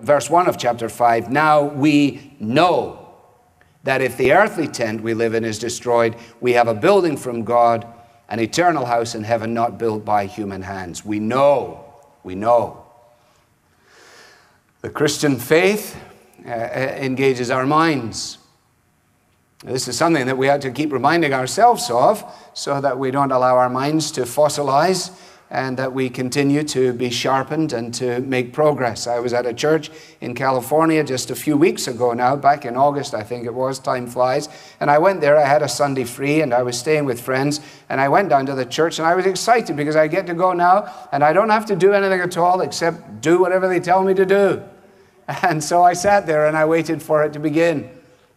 verse 1 of chapter 5, now we know that if the earthly tent we live in is destroyed, we have a building from God, an eternal house in heaven not built by human hands. We know. The Christian faith engages our minds. This is something that we have to keep reminding ourselves of so that we don't allow our minds to fossilize and that we continue to be sharpened and to make progress. I was at a church in California just a few weeks ago now, back in August, I think it was, time flies. And I went there, I had a Sunday free, and I was staying with friends, and I went down to the church, and I was excited because I get to go now, and I don't have to do anything at all except do whatever they tell me to do. And so I sat there and I waited for it to begin.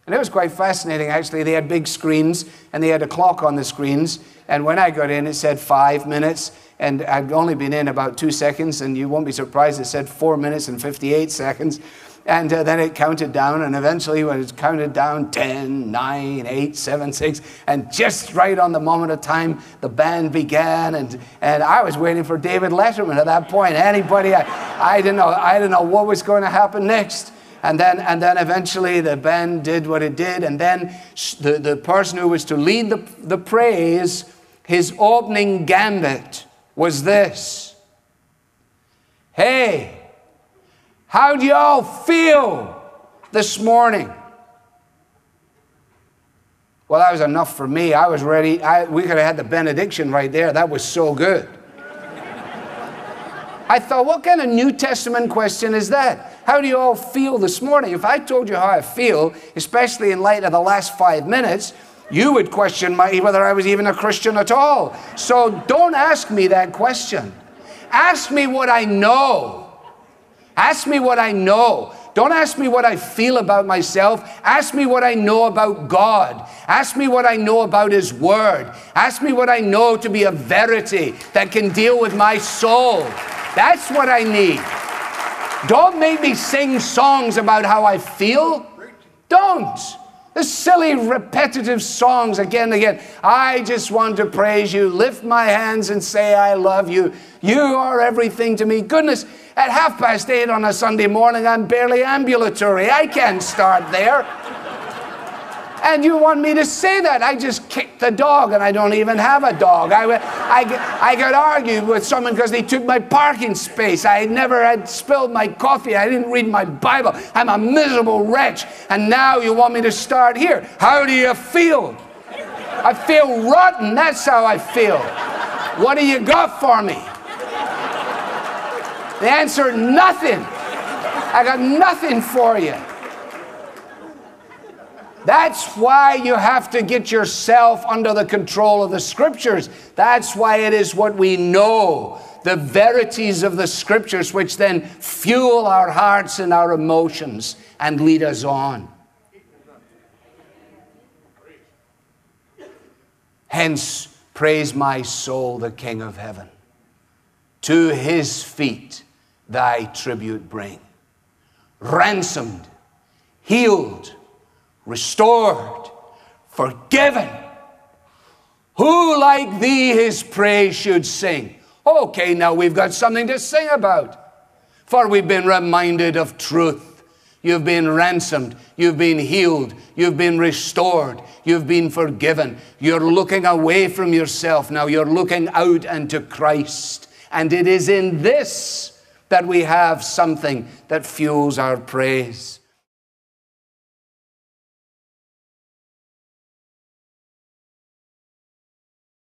And it was quite fascinating, actually. They had big screens, and they had a clock on the screens. And when I got in, it said 5 minutes. And I'd only been in about 2 seconds, and you won't be surprised, it said 4 minutes and 58 seconds. And then it counted down, and eventually when it counted down, 10, 9, 8, 7, 6, and just right on the moment of time, the band began, and I was waiting for David Letterman at that point. Anybody, I didn't know what was going to happen next. And then eventually the band did what it did, and then the person who was to lead the praise, his opening gambit was this. Hey, how do y'all feel this morning? Well, that was enough for me. I was ready. We could have had the benediction right there. That was so good. I thought, what kind of New Testament question is that? How do you all feel this morning? If I told you how I feel, especially in light of the last 5 minutes, you would question whether I was even a Christian at all. So don't ask me that question. Ask me what I know. Ask me what I know. Don't ask me what I feel about myself. Ask me what I know about God. Ask me what I know about His Word. Ask me what I know to be a verity that can deal with my soul. That's what I need. Don't make me sing songs about how I feel. Don't. The silly, repetitive songs again and again. I just want to praise you, lift my hands and say I love you. You are everything to me. Goodness, at 8:30 on a Sunday morning, I'm barely ambulatory. I can't start there. And you want me to say that? I just kicked the dog, and I don't even have a dog. I got argued with someone because they took my parking space. I never had spilled my coffee. I didn't read my Bible. I'm a miserable wretch. And now you want me to start here. How do you feel? I feel rotten. That's how I feel. What do you got for me? The answer, nothing. I got nothing for you. That's why you have to get yourself under the control of the Scriptures. That's why it is what we know, the verities of the Scriptures, which then fuel our hearts and our emotions and lead us on. Hence, praise my soul, the King of heaven. To His feet thy tribute bring. Ransomed, healed, restored, forgiven. Who like thee His praise should sing? Okay, now we've got something to sing about. For we've been reminded of truth. You've been ransomed. You've been healed. You've been restored. You've been forgiven. You're looking away from yourself now. You're looking out unto Christ. And it is in this that we have something that fuels our praise.